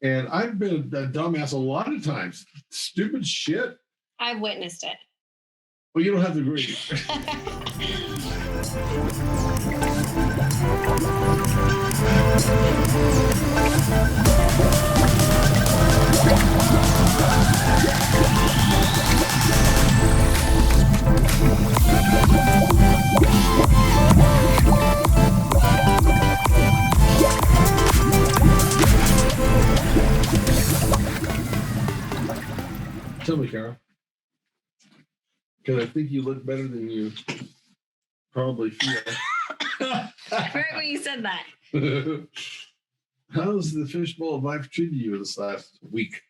And I've been a dumbass a lot of times. Stupid shit. I've witnessed it. Well, you don't have to agree. Tell me, Cara. Because I think you look better than you probably feel. Right when you said that. How's the Fishbowl life treated you this last week?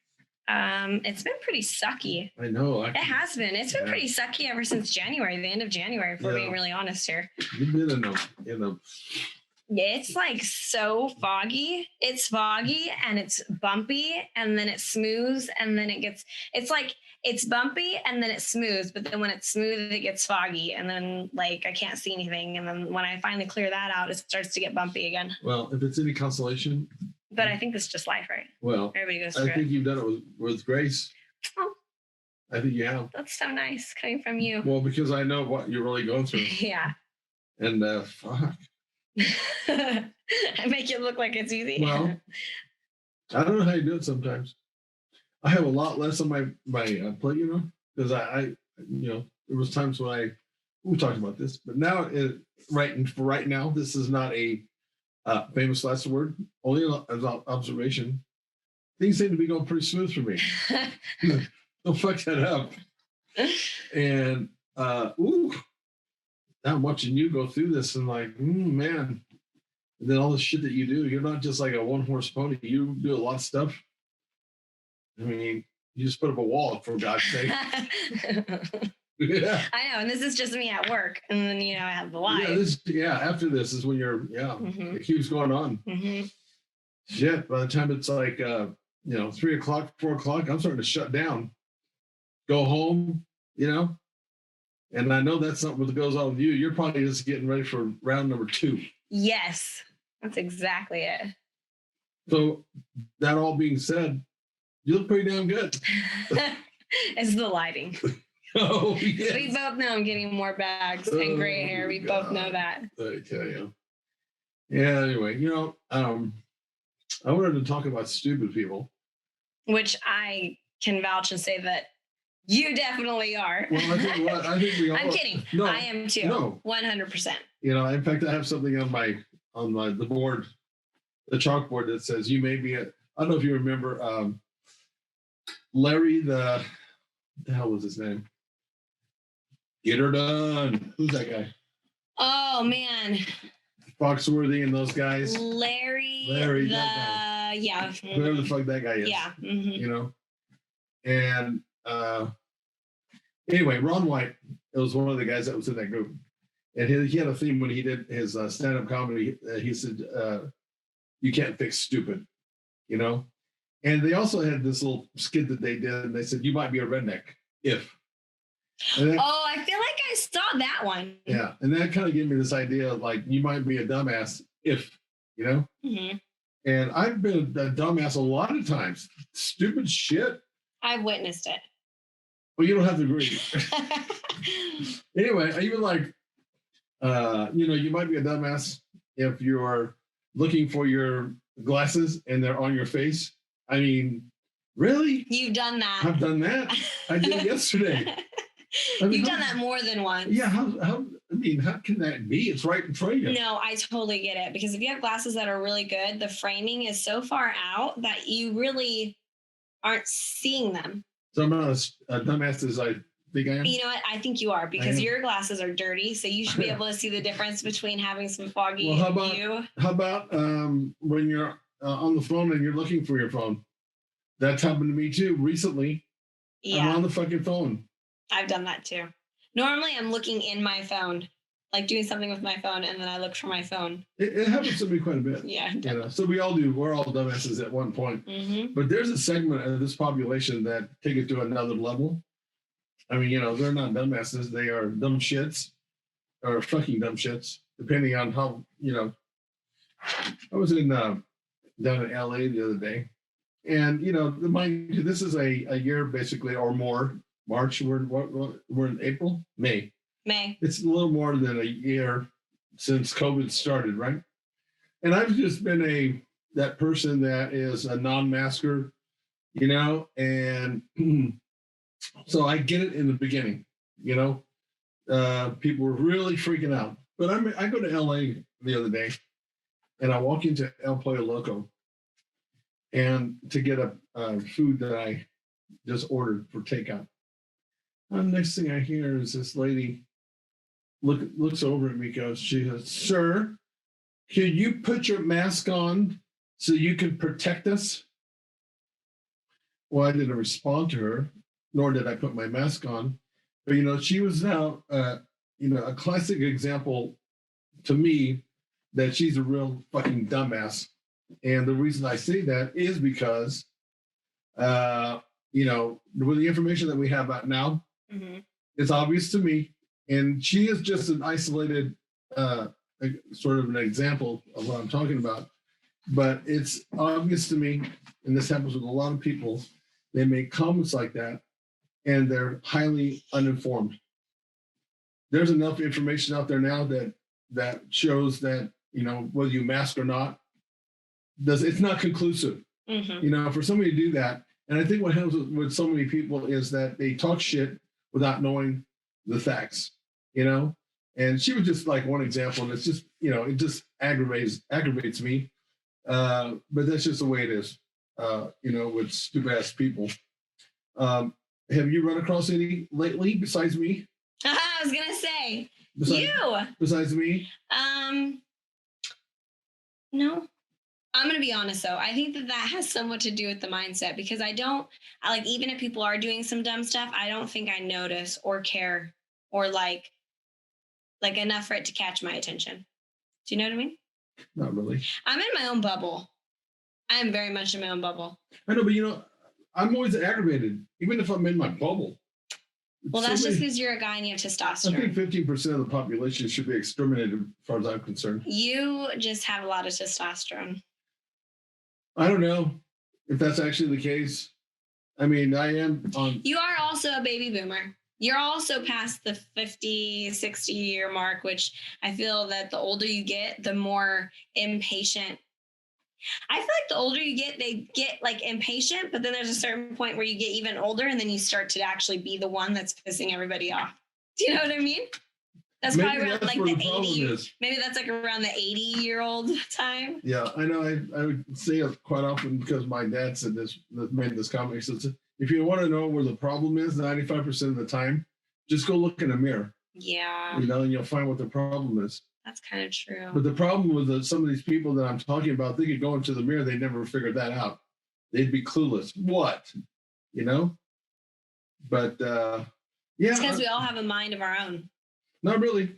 It's been pretty sucky. I know. It has been. It's been pretty sucky ever since January, the end of January, if we're being really honest here. You've been in a It's like so foggy. It's foggy and it's bumpy and then it's smooth and then it's like it's bumpy and then it's smooth, but then when it's smooth, it gets foggy and then like I can't see anything. And then when I finally clear that out, it starts to get bumpy again. Well, if it's any consolation. But I think it's just life, right? Well, everybody goes through I think you've done it with grace. Oh. I think you have. That's so nice coming from you. Well, because I know what you're really going through. Yeah. And fuck. I make it look like it's easy. Well, I don't know how you do it sometimes. I have a lot less on my plate, because I there was times when we talked about this, but now right now, this is not a famous last word, only as observation. Things seem to be going pretty smooth for me. Don't fuck that up. And I'm watching you go through this and like, man. And then all the shit that you do, you're not just like a one-horse pony. You do a lot of stuff. I mean, you just put up a wall, for God's sake. Yeah. I know, and this is just me at work, and then I have the live. After this is when you're it keeps going on. Mm-hmm. Shit, by the time it's like 3 o'clock, 4 o'clock, I'm starting to shut down. Go home, and I know that's not what goes on with you. You're probably just getting ready for round number 2. Yes, that's exactly it. So that all being said, you look pretty damn good. It's the lighting. Oh, yes. We both know I'm getting more bags and gray hair. We both know that. I tell you. Yeah, anyway, I wanted to talk about stupid people. Which I can vouch and say that you definitely are. Well, I think we all. I'm kidding. No, I am too. No. 100%. In fact, I have something on the board, the chalkboard that says you may be I don't know if you remember Larry what the hell was his name? Get her done. Who's that guy? Oh man. Foxworthy and those guys. Larry that guy. Yeah. Whoever the fuck that guy is. Yeah. Mm-hmm. And anyway, Ron White, it was one of the guys that was in that group. And he had a theme when he did his stand-up comedy. He said, you can't fix stupid, And they also had this little skit that they did. And they said, you might be a redneck if. I feel like I saw that one. Yeah. And that kind of gave me this idea of like, you might be a dumbass if, Mm-hmm. And I've been a dumbass a lot of times. Stupid shit. I've witnessed it. Well, you don't have to agree. Anyway, even like, you might be a dumbass if you're looking for your glasses and they're on your face. I mean, really? You've done that. I've done that. I did it yesterday. You've done that more than once. Yeah. How can that be? It's right in front of you. No, I totally get it. Because if you have glasses that are really good, the framing is so far out that you really aren't seeing them. So I'm not a dumbass as I think I am. You know what? I think you are, because your glasses are dirty. So you should be able to see the difference between having some foggy view. How about when you're on the phone and you're looking for your phone? That's happened to me too recently. Yeah. I'm on the fucking phone. I've done that too. Normally I'm looking in my phone, like doing something with my phone, and then I look for my phone. It happens to me quite a bit. Yeah. So we all do. We're all dumbasses at one point. Mm-hmm. But there's a segment of this population that take it to another level. I mean, they're not dumbasses. They are dumb shits, or fucking dumb shits, depending on how, I was down in LA the other day, And, mind you, this is a year basically or more. March, we're in April, May. It's a little more than a year since COVID started, right? And I've just been that person that is a non-masker, and so I get it in the beginning, people were really freaking out. But I go to LA the other day and I walk into El Pollo Loco and to get a food that I just ordered for takeout. And the next thing I hear is this lady looks over at me, she goes, "Sir, can you put your mask on so you can protect us?" Well, I didn't respond to her, nor did I put my mask on. But, she was now, a classic example to me that she's a real fucking dumbass. And the reason I say that is because, with the information that we have out now, it's obvious to me. And she is just an isolated sort of an example of what I'm talking about. But it's obvious to me, and this happens with a lot of people, they make comments like that, and they're highly uninformed. There's enough information out there now that shows that, whether you mask or not, it's not conclusive. For somebody to do that. And I think what happens with so many people is that they talk shit without knowing the facts, And she was just like one example, and it's just, it just aggravates me. But that's just the way it is, with stupid ass people. Have you run across any lately besides me? I was gonna say besides me. No. I'm gonna be honest though. I think that has somewhat to do with the mindset, because I like, even if people are doing some dumb stuff, I don't think I notice or care or like enough for it to catch my attention. Do you know what I mean? Not really. I'm in my own bubble. I am very much in my own bubble. I know, but I'm always aggravated, even if I'm in my bubble. Well, that's just because you're a guy and you have testosterone. I think 15% of the population should be exterminated, as far as I'm concerned. You just have a lot of testosterone. I don't know if that's actually the case. I mean, I am on. You are also a baby boomer. You're also past the 50, 60 year mark, which I feel that the older you get, the more impatient. I feel like the older you get, they get like impatient, but then there's a certain point where you get even older and then you start to actually be the one that's pissing everybody off. Do you know what I mean? That's maybe probably around that's like the 80. Maybe that's like around the 80-year-old time. Yeah, I know. I would say it quite often because my dad made this comment. He says, if you want to know where the problem is, 95% of the time, just go look in a mirror. Yeah. And you'll find what the problem is. That's kind of true. But the problem with some of these people that I'm talking about, they could go into the mirror, they never figured that out. They'd be clueless. What? But yeah. It's because we all have a mind of our own. Not really.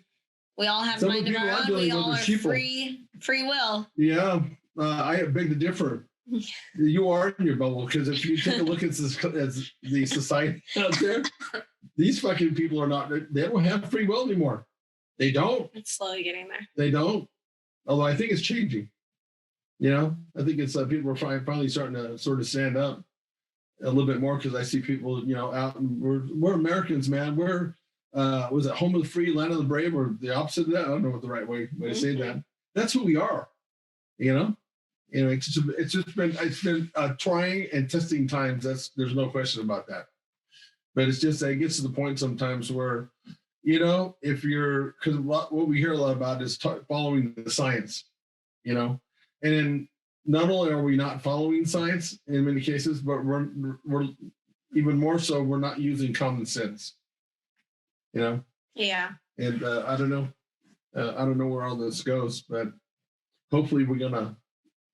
We all have a mind of our own. We all are free will. Yeah. I beg to differ. You are in your bubble, because if you take a look at the society out there, these fucking people they don't have free will anymore. They don't. It's slowly getting there. They don't. Although I think it's changing. I think it's people are finally starting to sort of stand up a little bit more, because I see people, out, and we're Americans, man. We're was it home of the free, land of the brave, or the opposite of that? I don't know what the right way to say that. That's who we are. It's been trying and testing times. There's no question about that. But it's just that it gets to the point sometimes where, if you're, because what we hear a lot about is following the science, and then not only are we not following science in many cases, but we're even more so, we're not using common sense. Yeah. And I don't know. I don't know where all this goes, but hopefully we're going to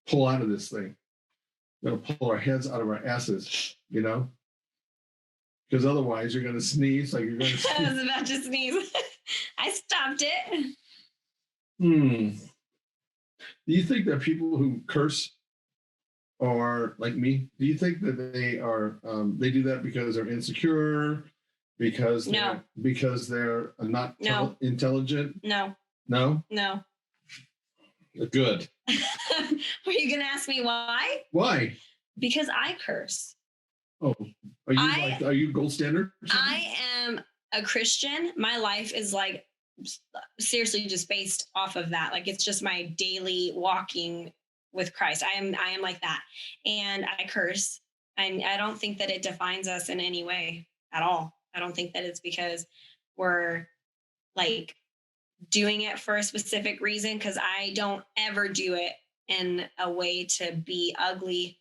pull out of this thing. We're going to pull our heads out of our asses, because otherwise you're going to sneeze like you're going to sneeze. I was about to sneeze. I stopped it. Do you think that people who curse are like me? Do you think that they are, they do that because they're insecure? Because they're not intelligent? No. Good. Were you going to ask me why? Why? Because I curse. Oh, are you gold standard? I am a Christian. My life is like seriously just based off of that. Like it's just my daily walking with Christ. I am like that. And I curse. I don't think that it defines us in any way at all. I don't think that it's because we're like doing it for a specific reason, because I don't ever do it in a way to be ugly.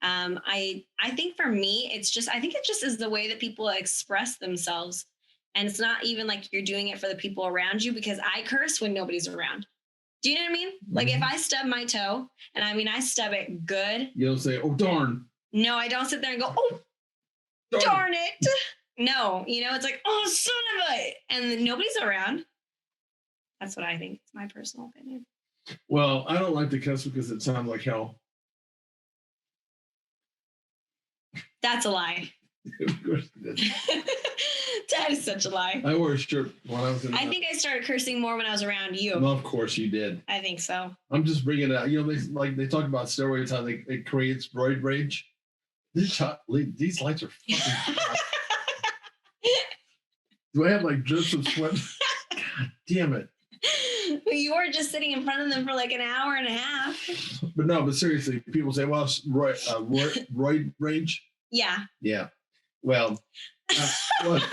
I think for me, I think it just is the way that people express themselves. And it's not even like you're doing it for the people around you, because I curse when nobody's around. Do you know what I mean? Like if I stub my toe, and I mean, I stub it good. You don't say, oh, darn. No, I don't sit there and go, oh, darn it. No, it's like, oh, son of a, and then nobody's around. That's what I think. It's my personal opinion. Well, I don't like to cuss because it sounds like hell. That's a lie. Of course it is. That is such a lie. I wore a shirt when I was I think I started cursing more when I was around you. Well, of course you did. I think so. I'm just bringing it out. They talk about steroids, how it creates roid rage. These lights are fucking Do I have like drips of sweat? God damn it. You were just sitting in front of them for like an hour and a half. But seriously, people say, well, roid rage. Yeah. Yeah. Well, what?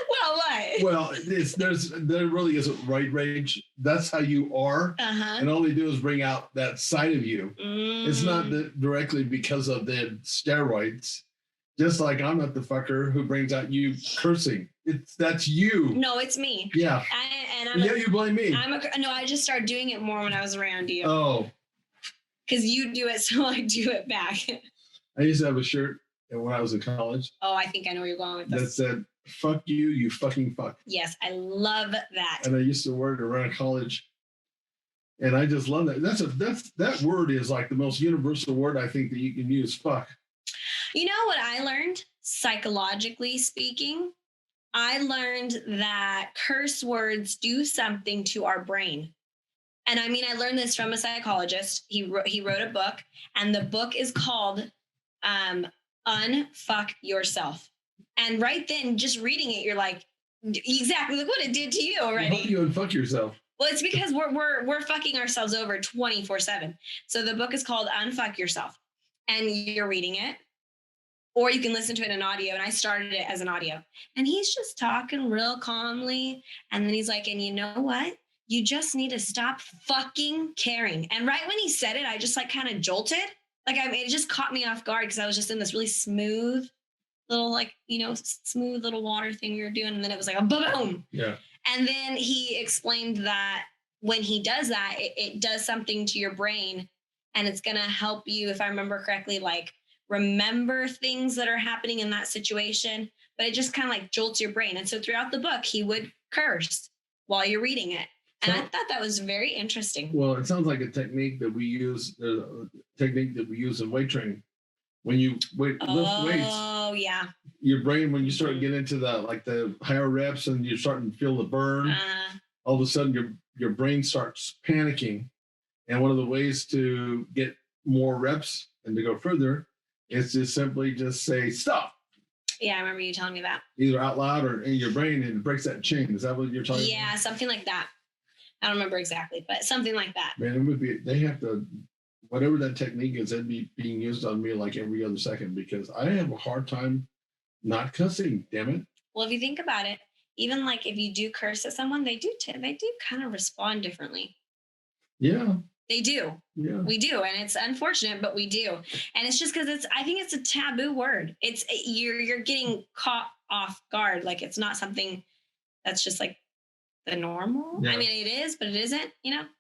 Well, what? Well, there really isn't roid rage. That's how you are. Uh-huh. And all they do is bring out that side of you. It's not directly because of the steroids. Just like I'm not the fucker who brings out you cursing. That's you. No, it's me. Yeah. You blame me. I just started doing it more when I was around you. Oh. Because you do it, so I do it back. I used to have a shirt when I was in college. Oh, I think I know where you're going with this. That said, fuck you, you fucking fuck. Yes, I love that. And I used to wear it around college. And I just love that. That word is like the most universal word I think that you can use, fuck. You know what I learned, psychologically speaking? I learned that curse words do something to our brain. And I mean, I learned this from a psychologist. He wrote a book, and the book is called Unfuck Yourself. And right then, just reading it, you're like, exactly, look what it did to you already. How do you unfuck yourself? Well, it's because we're fucking ourselves over 24/7. So the book is called Unfuck Yourself, and you're reading it. Or you can listen to it in audio. And I started it as an audio. And he's just talking real calmly. And then he's like, and you know what? You just need to stop fucking caring. And right when he said it, I just like kind of jolted. Like it just caught me off guard because I was just in this really smooth little smooth little water thing we were doing. And then it was like a boom. Yeah. And then he explained that when he does that, it does something to your brain. And it's going to help you, if I remember correctly, like remember things that are happening in that situation, but it just kind of like jolts your brain. And so throughout the book, he would curse while you're reading it. And I thought that was very interesting. Well, it sounds like a technique that we use, in weight training. When you lift weights. Oh, yeah. Your brain, when you start getting into the higher reps and you're starting to feel the burn, all of a sudden your brain starts panicking. And one of the ways to get more reps and to go further is to simply just say, stop. Yeah, I remember you telling me that. Either out loud or in your brain, and it breaks that chain. Is that what you're talking about? Yeah, something like that. I don't remember exactly, but something like that. Man, they have to, whatever that technique is, that'd be being used on me like every other second, because I have a hard time not cussing, damn it. Well, if you think about it, even like if you do curse at someone, they do kind of respond differently. Yeah. They do. Yeah. We do. And it's unfortunate, but we do. And it's just because I think it's a taboo word. You're getting caught off guard. Like it's not something that's just like the normal. Yeah. I mean, it is, but it isn't,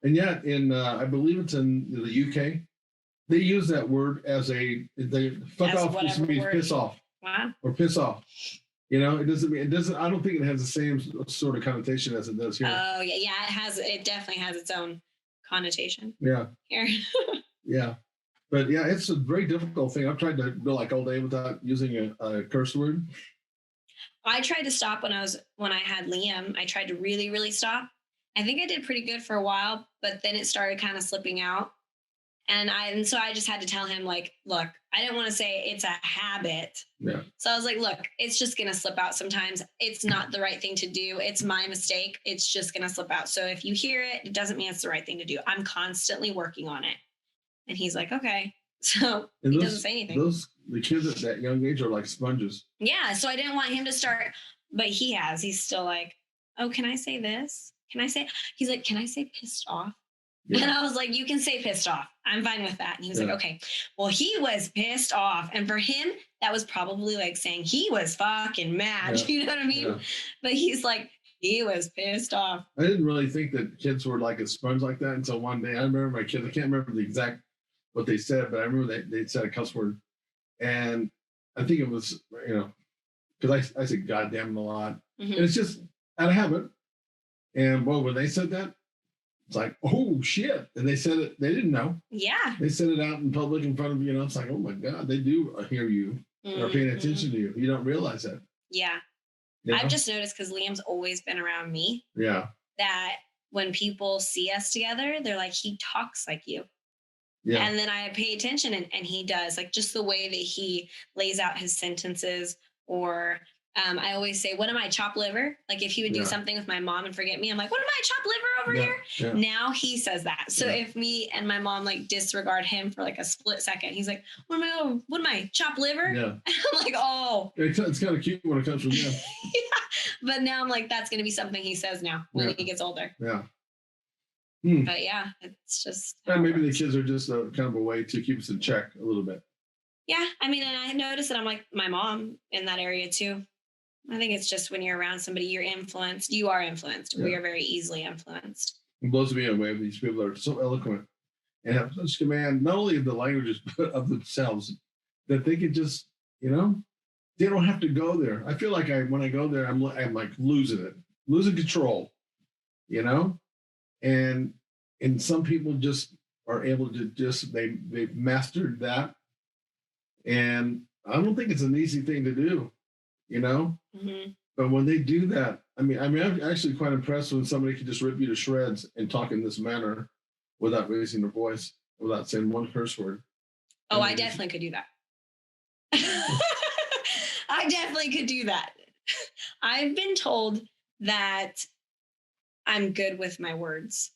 And yet I believe it's in the UK, they use that word fuck off just means piss off. Wow. Or piss off. It doesn't, I don't think it has the same sort of connotation as it does here. Oh yeah. Yeah. It definitely has its own connotation. Yeah. Here. Yeah. But yeah, it's a very difficult thing. I've tried to go like all day without using a curse word. I tried to stop when I had Liam. I tried to really, really stop. I think I did pretty good for a while, but then it started kind of slipping out. And so I just had to tell him, like, look, I didn't want to say it's a habit. Yeah. So I was like, look, it's just going to slip out sometimes. It's not the right thing to do. It's my mistake. It's just going to slip out. So if you hear it, it doesn't mean it's the right thing to do. I'm constantly working on it. And he's like, okay. So he doesn't say anything. The kids at that young age are like sponges. Yeah. So I didn't want him to start, but he's still like, oh, can I say this? He's like, can I say pissed off? Yeah. And I was like, you can say pissed off. I'm fine with that. And he was like, okay. Well, he was pissed off. And for him, that was probably like saying he was fucking mad. Yeah. You know what I mean? Yeah. But he's like, he was pissed off. I didn't really think that kids were like a sponge like that until one day. I remember my kids, I can't remember the exact what they said, but I remember they said a cuss word. And I think it was, because I said goddamn a lot. Mm-hmm. And it's just out of habit. And boy, when they said that, it's like, oh shit. And they said it, they didn't know. Yeah. They said it out in public in front of you, it's like, oh my God, they do hear you. Mm-hmm. They're paying attention to you. You don't realize that. Yeah. I've just noticed, because Liam's always been around me. Yeah. That when people see us together, they're like, he talks like you. Yeah. And then I pay attention and he does, like, just the way that he lays out his sentences. Or I always say, what am I, chopped liver? Like if he would do something with my mom and forget me, I'm like, what am I, chopped liver over here? Yeah. Now he says that. So if me and my mom like disregard him for like a split second, he's like, what am I, chopped liver? Yeah. And I'm like, oh. It's kind of cute when it comes from him. Yeah. But now I'm like, that's going to be something he says now when he gets older. Yeah. But yeah, it's just. And maybe the kids are just a kind of a way to keep us in check a little bit. Yeah. I mean, and I noticed that I'm like my mom in that area too. I think it's just when you're around somebody, you're influenced. You are influenced. Yeah. We are very easily influenced. It blows me away. These people are so eloquent and have such command, not only of the languages, but of themselves, that they can just, they don't have to go there. I feel like when I go there, I'm like losing control, and some people just are able to they've mastered that. And I don't think it's an easy thing to do. Mm-hmm. But when they do that, I'm actually quite impressed when somebody can just rip you to shreds and talk in this manner without raising their voice, without saying one curse word. Oh, I definitely could do that. I definitely could do that. I've been told that I'm good with my words.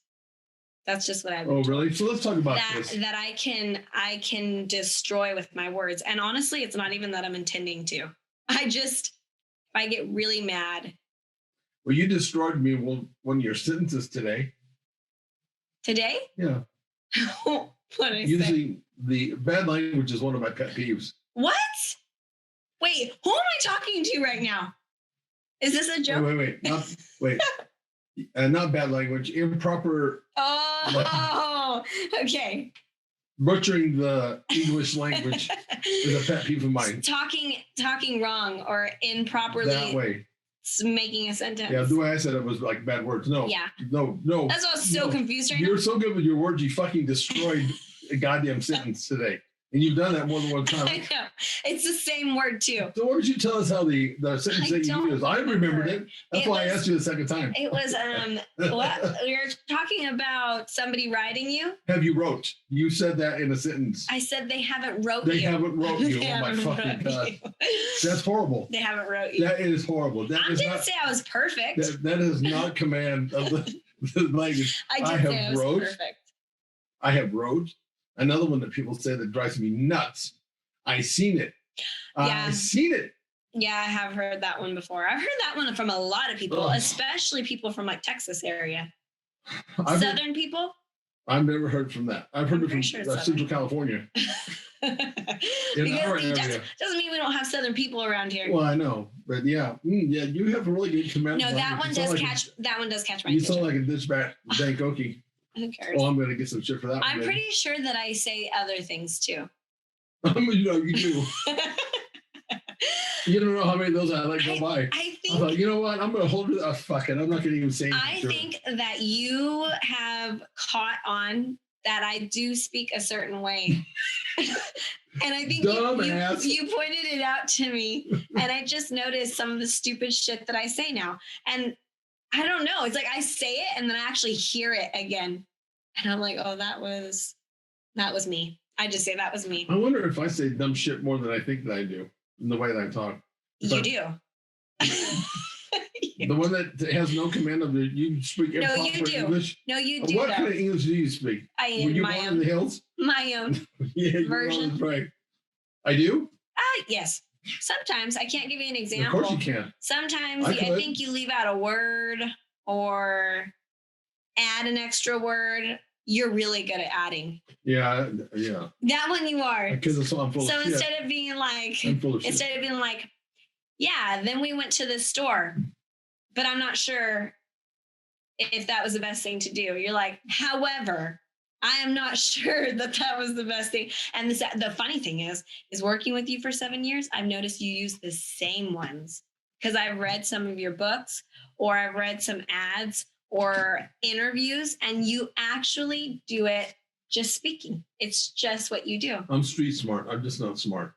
That's just what I've been told. Really? So let's talk about this. That I can destroy with my words. And honestly, it's not even that I'm intending to. If I get really mad. Well, you destroyed me one of your sentences today. Today? Yeah. What did I say? The bad language is one of my pet peeves. What? Wait, who am I talking to right now? Is this a joke? Wait. Not bad language, improper. Oh, okay. Butchering the English language is a pet peeve of mine. Talking wrong or improperly. That way. Making a sentence. Yeah, the way I said it was like bad words. No. Yeah. No. That's why I was so confused right now. You're so good with your words, you fucking destroyed a goddamn sentence today. And you've done that more than one time. I know. It's the same word too. So why don't you tell us how the sentence that you used? I remembered it. That's why I asked you the second time. It was what we were talking about, somebody writing you. Have you wrote? You said that in a sentence. I said they haven't wrote you. They haven't wrote you. Oh my fucking God. That's horrible. They haven't wrote you. That is horrible. I didn't say I was perfect. That is not command of the language. I did say I was perfect. I have wrote. Another one that people say that drives me nuts. I seen it. Yeah. I seen it. Yeah, I have heard that one before. I've heard that one from a lot of people, especially people from like Texas area. Southern people? I've never heard from that. I've heard it from Central California. Because doesn't mean we don't have Southern people around here. Well, I know, but yeah, you have a really good command. No, that one does catch my attention. You sound like a dispatch Dank Okie. Who cares? Well, I'm going to get some shit for that. I'm pretty sure that I say other things too. You do. You don't know how many of those I let go by. I think. I'm like, you know what? I'm going to hold it. Fuck it. I'm not going to even say anything. I think that you have caught on that I do speak a certain way. And I think you pointed it out to me. And I just noticed some of the stupid shit that I say now. And I don't know. It's like I say it and then I actually hear it again. And I'm like, oh, that was That was me. I just say that was me. I wonder if I say dumb shit more than I think that I do in the way that I talk. You do. The one that has no command of it. You speak No, you do. English. No, you do. What kind of English do you speak? Were you born in the hills? My own Yeah, version. Right. I do. Yes. Sometimes I can't give you an example. Of course you can. Sometimes I think you leave out a word or add an extra word. You're really good at adding. Yeah. That one you are. Because I'm full of shit. So instead of being like, yeah, then we went to the store, but I'm not sure if that was the best thing to do. You're like, however, I am not sure that was the best thing. And the funny thing is working with you for 7 years, I've noticed you use the same ones because I've read some of your books or I've read some ads or interviews, and you actually do it just speaking. It's just what you do. I'm street smart. I'm just not smart.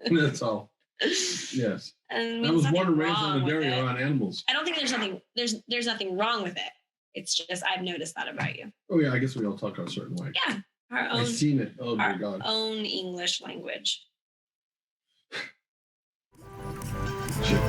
That's all. Yes. And I was born and raised on a dairy around animals. I don't think there's nothing wrong with it. It's just I've noticed that about you. Oh yeah, I guess we all talk a certain way. Yeah. I've seen it. Oh my God. Our own English language. Shit.